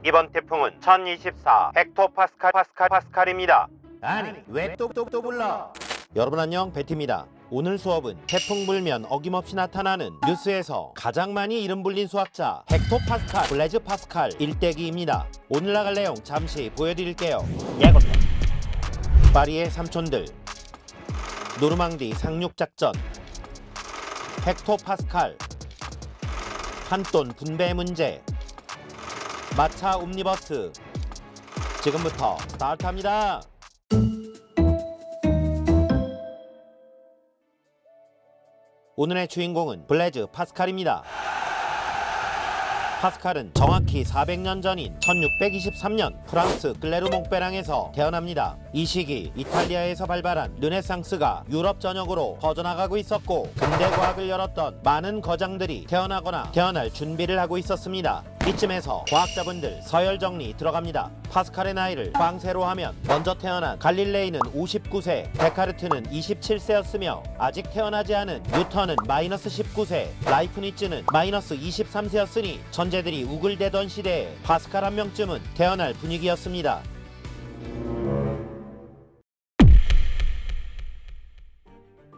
이번 태풍은 1024 헥토파스칼입니다. 아니 왜 또 불러? 여러분 안녕, 베티입니다. 오늘 수업은 태풍 불면 어김없이 나타나는 뉴스에서 가장 많이 이름 불린 수학자 헥토파스칼, 블레즈 파스칼 일대기입니다. 오늘 나갈 내용 잠시 보여드릴게요. 예고편. 파리의 삼촌들, 노르망디 상륙작전, 헥토파스칼, 한돈 분배 문제, 마차 옴니버스. 지금부터 스타트합니다. 오늘의 주인공은 블레즈 파스칼입니다. 파스칼은 정확히 400년 전인 1623년 프랑스 클레르몽페랑에서 태어납니다. 이 시기 이탈리아에서 발발한 르네상스가 유럽 전역으로 퍼져나가고 있었고 근대 과학을 열었던 많은 거장들이 태어나거나 태어날 준비를 하고 있었습니다. 이쯤에서 과학자분들 서열 정리 들어갑니다. 파스칼의 나이를 방세로 하면 먼저 태어난 갈릴레이는 59세, 데카르트는 27세였으며 아직 태어나지 않은 뉴턴은 마이너스 19세, 라이프니츠는 마이너스 23세였으니 천재들이 우글대던 시대에 파스칼 한 명쯤은 태어날 분위기였습니다.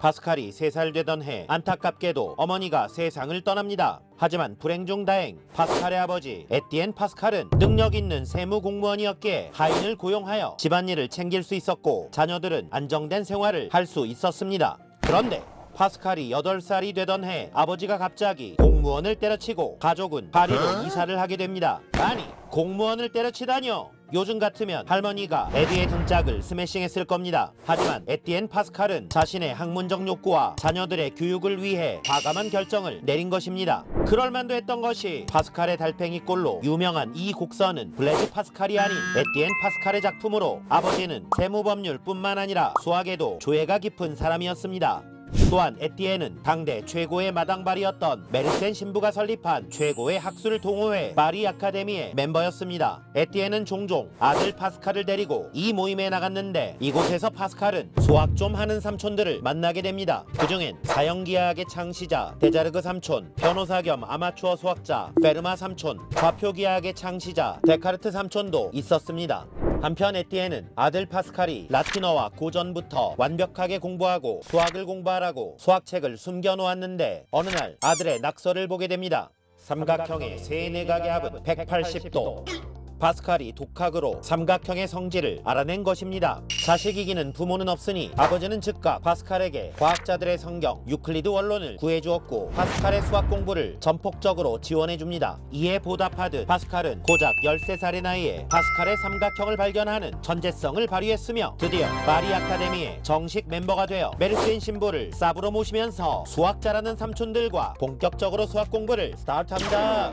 파스칼이 3살 되던 해 안타깝게도 어머니가 세상을 떠납니다. 하지만 불행 중 다행, 파스칼의 아버지 에티엔 파스칼은 능력 있는 세무 공무원이었기에 하인을 고용하여 집안일을 챙길 수 있었고 자녀들은 안정된 생활을 할 수 있었습니다. 그런데 파스칼이 8살이 되던 해 아버지가 갑자기 공무원을 때려치고 가족은 파리로 이사를 하게 됩니다. 아니, 공무원을 때려치다뇨? 요즘 같으면 할머니가 애비의 등짝을 스매싱했을 겁니다. 하지만 에티엔 파스칼은 자신의 학문적 욕구와 자녀들의 교육을 위해 과감한 결정을 내린 것입니다. 그럴만도 했던 것이 파스칼의 달팽이꼴로 유명한 이 곡선은 블레즈 파스칼이 아닌 에티엔 파스칼의 작품으로 아버지는 세무법률뿐만 아니라 수학에도 조예가 깊은 사람이었습니다. 또한 에티엔은 당대 최고의 마당발이었던 메르센 신부가 설립한 최고의 학술 동호회 파리 아카데미의 멤버였습니다. 에티엔은 종종 아들 파스칼을 데리고 이 모임에 나갔는데 이곳에서 파스칼은 수학 좀 하는 삼촌들을 만나게 됩니다. 그중엔 사형기하학의 창시자 데자르그 삼촌, 변호사 겸 아마추어 수학자 페르마 삼촌, 좌표기하학의 창시자 데카르트 삼촌도 있었습니다. 한편 에티엔은 아들 파스칼이 라틴어와 고전부터 완벽하게 공부하고 수학을 공부하라고 수학책을 숨겨놓았는데 어느 날 아들의 낙서를 보게 됩니다. 삼각형의 세네각의 합은 180도. 파스칼이 독학으로 삼각형의 성질을 알아낸 것입니다. 자식 이기는 부모는 없으니 아버지는 즉각 파스칼에게 과학자들의 성경 유클리드 원론을 구해주었고 파스칼의 수학 공부를 전폭적으로 지원해줍니다. 이에 보답하듯 파스칼은 고작 13살의 나이에 파스칼의 삼각형을 발견하는 천재성을 발휘했으며 드디어 파리 아카데미의 정식 멤버가 되어 메르센 신부를 사부로 모시면서 수학자라는 삼촌들과 본격적으로 수학 공부를 스타트합니다.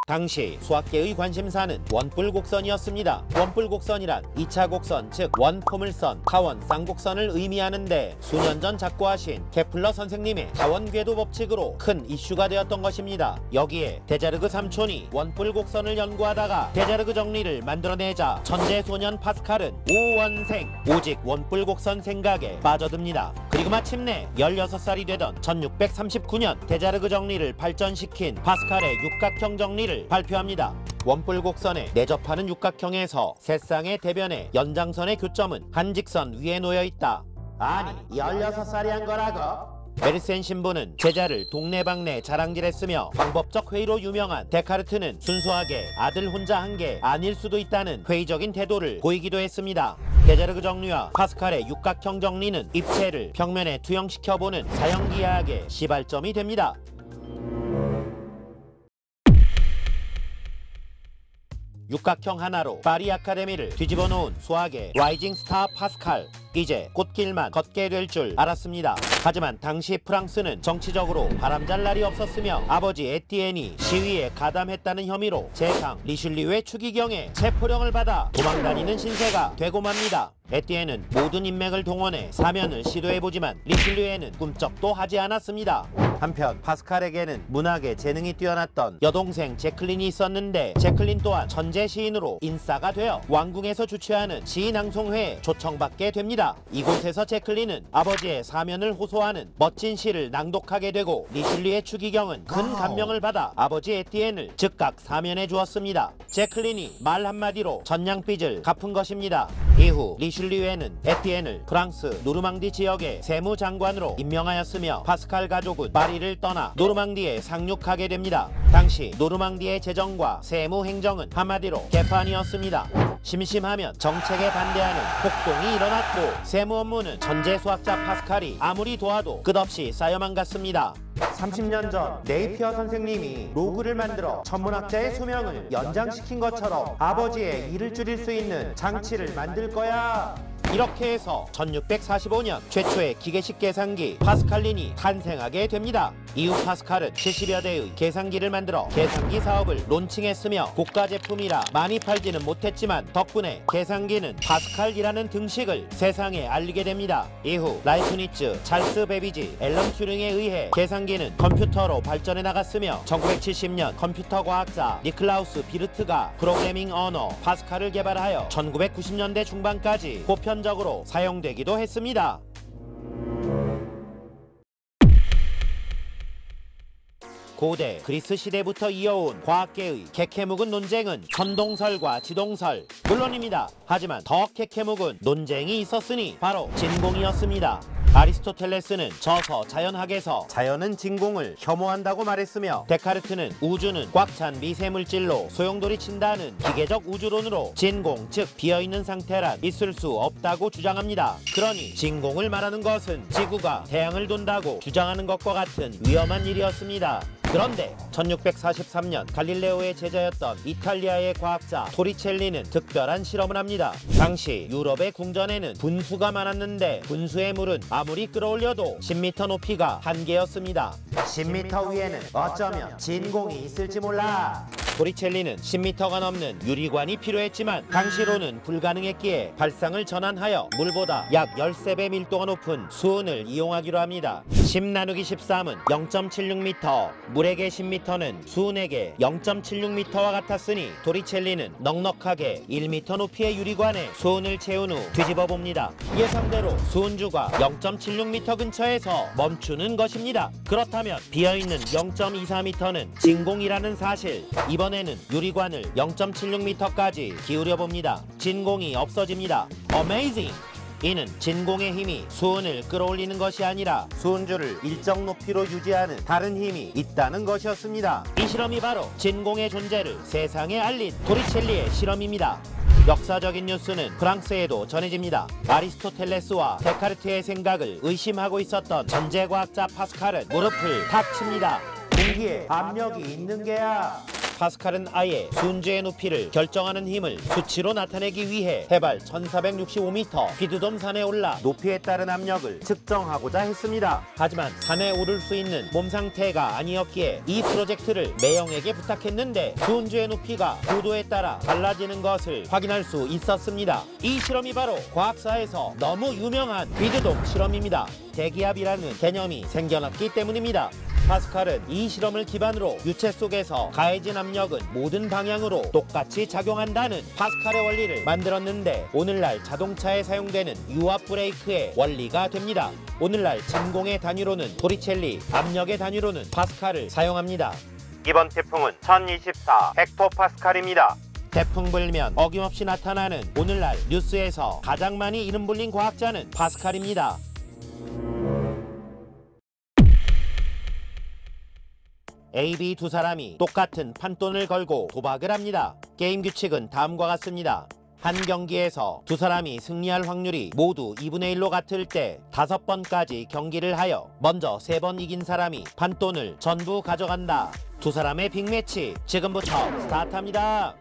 당시 수학계의 관심사는 원뿔곡선이었습니다. 원뿔곡선이란 2차 곡선, 즉 원포물선, 타원, 쌍곡선을 의미하는데 수년 전 작고하신 케플러 선생님의 타원궤도 법칙으로 큰 이슈가 되었던 것입니다. 여기에 데자르그 삼촌이 원뿔곡선을 연구하다가 데자르그 정리를 만들어내자 천재소년 파스칼은 오원생, 오직 원뿔곡선 생각에 빠져듭니다. 그리고 마침내 16살이 되던 1639년 데자르그 정리를 발전시킨 파스칼의 육각형 정리를 발표합니다. 원뿔곡선에 내접하는 육각형에서 세 쌍의 대변의 연장선의 교점은 한 직선 위에 놓여 있다. 아니, 16살이 한 거라고? 메르센 신부는 제자를 동네방네 자랑질했으며 방법적 회의로 유명한 데카르트는 순수하게 아들 혼자 한 게 아닐 수도 있다는 회의적인 태도를 보이기도 했습니다. 데자르그 정리와 파스칼의 육각형 정리는 입체를 평면에 투영시켜보는 사형기하학의 시발점이 됩니다. 육각형 하나로 파리 아카데미를 뒤집어 놓은 수학의 라이징 스타 파스칼. 이제 꽃길만 걷게 될 줄 알았습니다. 하지만 당시 프랑스는 정치적으로 바람잘 날이 없었으며 아버지 에티엔이 시위에 가담했다는 혐의로 제강 리슐리우의 추기경에 체포령을 받아 도망다니는 신세가 되고 맙니다. 에티엔은 모든 인맥을 동원해 사면을 시도해보지만 리슐리우에는 꿈쩍도 하지 않았습니다. 한편 파스칼에게는 문학에 재능이 뛰어났던 여동생 제클린이 있었는데 제클린 또한 천재 시인으로 인싸가 되어 왕궁에서 주최하는 시인낭송회에 초청받게 됩니다. 있습니다. 이곳에서 제클린은 아버지의 사면을 호소하는 멋진 시를 낭독하게 되고 리슐리의 추기경은 큰 감명을 받아 아버지 에티엔을 즉각 사면해 주었습니다. 제클린이 말 한마디로 전냥빚을 갚은 것입니다. 이후 리슐리에는 에티엔을 프랑스 노르망디 지역의 세무장관으로 임명하였으며 파스칼 가족은 파리를 떠나 노르망디에 상륙하게 됩니다. 당시 노르망디의 재정과 세무 행정은 한마디로 개판이었습니다. 심심하면 정책에 반대하는 폭동이 일어났고 세무 업무는 천재 수학자 파스칼이 아무리 도와도 끝없이 쌓여만 갔습니다. 30년 전 네이피어 선생님이 로그를 만들어 천문학자의 수명을 연장시킨 것처럼 아버지의 일을 줄일 수 있는 장치를 만들 거야. 이렇게 해서 1645년 최초의 기계식 계산기 파스칼린이 탄생하게 됩니다. 이후 파스칼은 70여 대의 계산기를 만들어 계산기 사업을 론칭했으며 고가 제품이라 많이 팔지는 못했지만 덕분에 계산기는 파스칼이라는 등식을 세상에 알리게 됩니다. 이후 라이프니츠, 찰스 베비지, 앨런 튜링에 의해 계산기는 컴퓨터로 발전해 나갔으며 1970년 컴퓨터 과학자 니클라우스 비르트가 프로그래밍 언어 파스칼을 개발하여 1990년대 중반까지 보편적으로 사용되기도 했습니다. 고대 그리스 시대부터 이어온 과학계의 캐캐묵은 논쟁은 천동설과 지동설 물론입니다. 하지만 더 캐캐묵은 논쟁이 있었으니 바로 진공이었습니다. 아리스토텔레스는 저서 자연학에서 자연은 진공을 혐오한다고 말했으며 데카르트는 우주는 꽉 찬 미세물질로 소용돌이 친다는 기계적 우주론으로 진공 즉 비어있는 상태란 있을 수 없다고 주장합니다. 그러니 진공을 말하는 것은 지구가 태양을 돈다고 주장하는 것과 같은 위험한 일이었습니다. 그런데 1643년 갈릴레오의 제자였던 이탈리아의 과학자 토리첼리는 특별한 실험을 합니다. 당시 유럽의 궁전에는 분수가 많았는데 분수의 물은 아무리 끌어올려도 10m 높이가 한계였습니다. 10m 위에는 어쩌면 진공이 있을지 몰라. 토리첼리는 10m가 넘는 유리관이 필요했지만 당시로는 불가능했기에 발상을 전환하여 물보다 약 13배 밀도가 높은 수은을 이용하기로 합니다. 10 나누기 13은 0.76m, 물에게 10m는 수은에게 0.76m와 같았으니 토리첼리는 넉넉하게 1m 높이의 유리관에 수은을 채운 후 뒤집어 봅니다. 예상대로 수은주가 0.76m 근처에서 멈추는 것입니다. 그렇다면 비어있는 0.24m는 진공이라는 사실. 이번에는 유리관을 0.76m까지 기울여 봅니다. 진공이 없어집니다. Amazing! 이는 진공의 힘이 수은을 끌어올리는 것이 아니라 수은주를 일정 높이로 유지하는 다른 힘이 있다는 것이었습니다. 이 실험이 바로 진공의 존재를 세상에 알린 토리첼리의 실험입니다. 역사적인 뉴스는 프랑스에도 전해집니다. 아리스토텔레스와 데카르트의 생각을 의심하고 있었던 천재과학자 파스칼은 무릎을 탁 칩니다. 공기에 압력이 있는 게야. 파스칼은 아예 수은주의 높이를 결정하는 힘을 수치로 나타내기 위해 해발 1465m 비드돔 산에 올라 높이에 따른 압력을 측정하고자 했습니다. 하지만 산에 오를 수 있는 몸 상태가 아니었기에 이 프로젝트를 매형에게 부탁했는데 수은주의 높이가 고도에 따라 달라지는 것을 확인할 수 있었습니다. 이 실험이 바로 과학사에서 너무 유명한 비드돔 실험입니다. 대기압이라는 개념이 생겨났기 때문입니다. 파스칼은 이 실험을 기반으로 유체 속에서 가해진 압력은 모든 방향으로 똑같이 작용한다는 파스칼의 원리를 만들었는데 오늘날 자동차에 사용되는 유압 브레이크의 원리가 됩니다. 오늘날 진공의 단위로는 토리첼리, 압력의 단위로는 파스칼을 사용합니다. 이번 태풍은 1024 헥토파스칼입니다. 태풍 불면 어김없이 나타나는 오늘날 뉴스에서 가장 많이 이름 불린 과학자는 파스칼입니다. A, B 두 사람이 똑같은 판돈을 걸고 도박을 합니다. 게임 규칙은 다음과 같습니다. 한 경기에서 두 사람이 승리할 확률이 모두 2분의 1로 같을 때 5번까지 경기를 하여 먼저 3번 이긴 사람이 판돈을 전부 가져간다. 두 사람의 빅매치 지금부터 스타트합니다.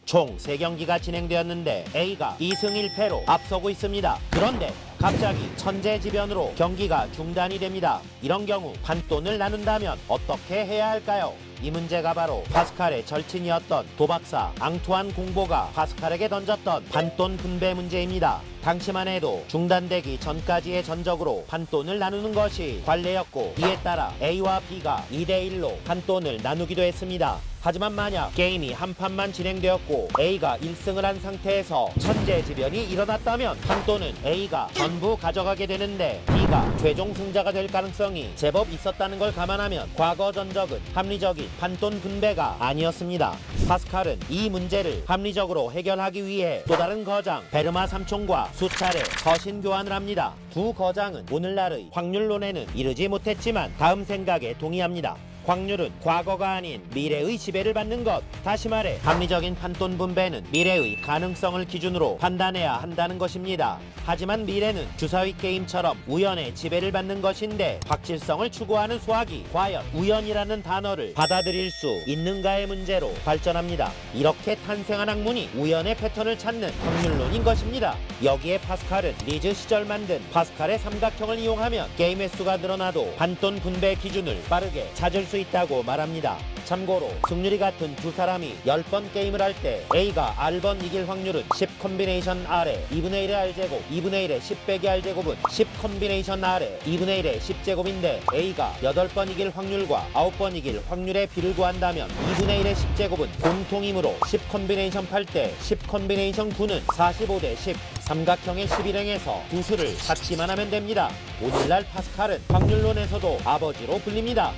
총 3경기가 진행되었는데 A가 2승 1패로 앞서고 있습니다. 그런데 갑자기 천재지변으로 경기가 중단이 됩니다. 이런 경우 판돈을 나눈다면 어떻게 해야 할까요? 이 문제가 바로 파스칼의 절친이었던 도박사 앙투안 공보가 파스칼에게 던졌던 판돈 분배 문제입니다. 당시만 해도 중단되기 전까지의 전적으로 판돈을 나누는 것이 관례였고, 이에 따라 A와 B가 2대1로 판돈을 나누기도 했습니다. 하지만 만약 게임이 한 판만 진행되었고 A가 1승을 한 상태에서 천재지변이 일어났다면 판돈은 A가 전부 가져가게 되는데, B가 최종 승자가 될 가능성이 제법 있었다는 걸 감안하면 과거 전적은 합리적인 판돈 분배가 아니었습니다. 파스칼은 이 문제를 합리적으로 해결하기 위해 또 다른 거장 베르마 삼총과 수차례 서신 교환을 합니다. 두 거장은 오늘날의 확률론에는 이르지 못했지만 다음 생각에 동의합니다. 확률은 과거가 아닌 미래의 지배를 받는 것. 다시 말해 합리적인 판돈 분배는 미래의 가능성을 기준으로 판단해야 한다는 것입니다. 하지만 미래는 주사위 게임처럼 우연의 지배를 받는 것인데, 확실성을 추구하는 수학이 과연 우연이라는 단어를 받아들일 수 있는가의 문제로 발전합니다. 이렇게 탄생한 학문이 우연의 패턴을 찾는 확률론인 것입니다. 여기에 파스칼은 리즈 시절 만든 파스칼의 삼각형을 이용하면 게임 횟수가 늘어나도 판돈 분배 기준을 빠르게 찾을 수 있다고 말합니다. 참고로 승률이 같은 두 사람이 10번 게임을 할 때 A가 R번 이길 확률은 10 콤비네이션 R에 2분의 1의 R제곱, 2분의 1의 10 빼기 R제곱은 10 콤비네이션 R에 2분의 1의 10제곱인데, A가 8번 이길 확률과 9번 이길 확률의 비를 구한다면 2분의 1의 10제곱은 공통이므로 10 콤비네이션 8대 10 콤비네이션 9는 45대 10, 삼각형의 11행에서 두 수를 찾기만 하면 됩니다. 오늘날 파스칼은 확률론에서도 아버지로 불립니다.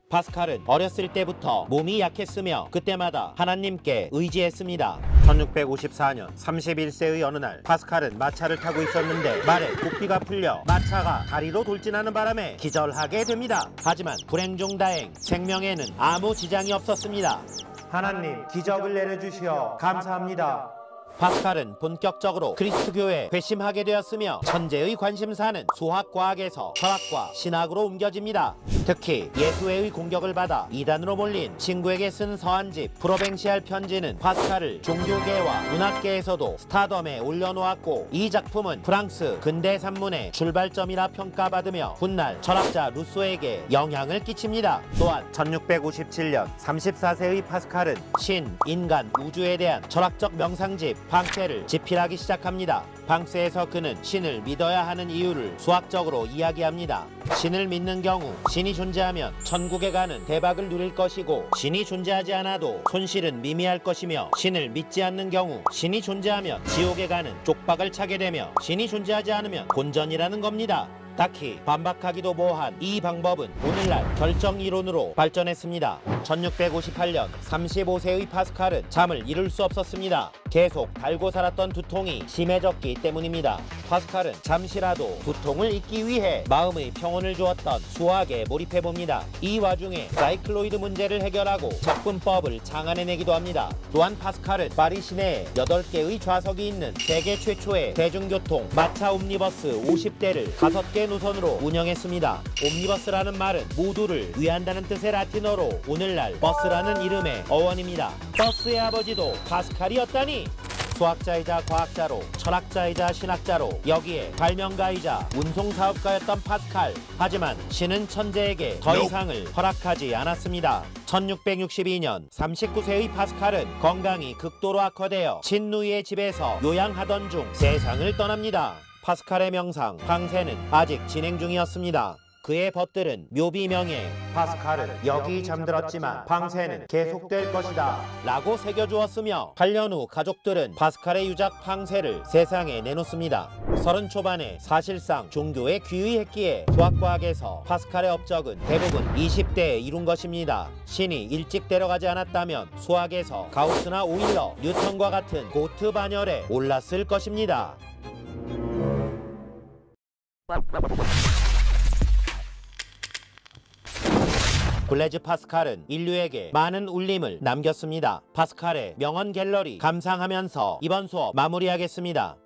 파스칼은 어렸을 때부터 몸이 약했으며 그때마다 하나님께 의지했습니다. 1654년 31세의 어느 날 파스칼은 마차를 타고 있었는데 말에 부피가 풀려 마차가 다리로 돌진하는 바람에 기절하게 됩니다. 하지만 불행 중 다행, 생명에는 아무 지장이 없었습니다. 하나님, 기적을 내려주시어 감사합니다. 파스칼은 본격적으로 그리스도교에 회심하게 되었으며 천재의 관심사는 수학과학에서 철학과 신학으로 옮겨집니다. 특히 예수회의 공격을 받아 이단으로 몰린 친구에게 쓴 서한집 프로뱅시알 편지는 파스칼을 종교계와 문학계에서도 스타덤에 올려놓았고, 이 작품은 프랑스 근대 산문의 출발점이라 평가받으며 훗날 철학자 루소에게 영향을 끼칩니다. 또한 1657년 34세의 파스칼은 신, 인간, 우주에 대한 철학적 명상집 방세를 집필하기 시작합니다. 방세에서 그는 신을 믿어야 하는 이유를 수학적으로 이야기합니다. 신을 믿는 경우 신이 존재하면 천국에 가는 대박을 누릴 것이고, 신이 존재하지 않아도 손실은 미미할 것이며, 신을 믿지 않는 경우 신이 존재하면 지옥에 가는 쪽박을 차게 되며, 신이 존재하지 않으면 곤전이라는 겁니다. 딱히 반박하기도 뭐한 이 방법은 오늘날 결정이론으로 발전했습니다. 1658년 35세의 파스칼은 잠을 이룰 수 없었습니다. 계속 달고 살았던 두통이 심해졌기 때문입니다. 파스칼은 잠시라도 두통을 잊기 위해 마음의 평온을 주었던 수학에 몰입해봅니다. 이 와중에 사이클로이드 문제를 해결하고 적분법을 창안해내기도 합니다. 또한 파스칼은 파리 시내에 8개의 좌석이 있는 세계 최초의 대중교통 마차 옴니버스 50대를 5개 노선으로 운영했습니다. 옴니버스라는 말은 모두를 위한다는 뜻의 라틴어로 오늘날 버스라는 이름의 어원입니다. 버스의 아버지도 파스칼이었다니! 수학자이자 과학자로, 철학자이자 신학자로, 여기에 발명가이자 운송사업가였던 파스칼. 하지만 신은 천재에게 더 이상을 허락하지 않았습니다. 1662년 39세의 파스칼은 건강이 극도로 악화되어 친누이의 집에서 요양하던 중 세상을 떠납니다. 파스칼의 명상 방세는 아직 진행 중이었습니다. 그의 벗들은 묘비명예 파스칼은 여기 잠들었지만 방세는 계속될 것이다 라고 새겨주었으며, 8년 후 가족들은 파스칼의 유작 방세를 세상에 내놓습니다. 30 초반에 사실상 종교에 귀의했기에 수학과학에서 파스칼의 업적은 대부분 20대에 이룬 것입니다. 신이 일찍 데려가지 않았다면 수학에서 가우스나 오일러, 뉴턴과 같은 고트 반열에 올랐을 것입니다. 블레즈 파스칼은 인류에게 많은 울림을 남겼습니다. 파스칼의 명언 갤러리 감상하면서 이번 수업 마무리하겠습니다.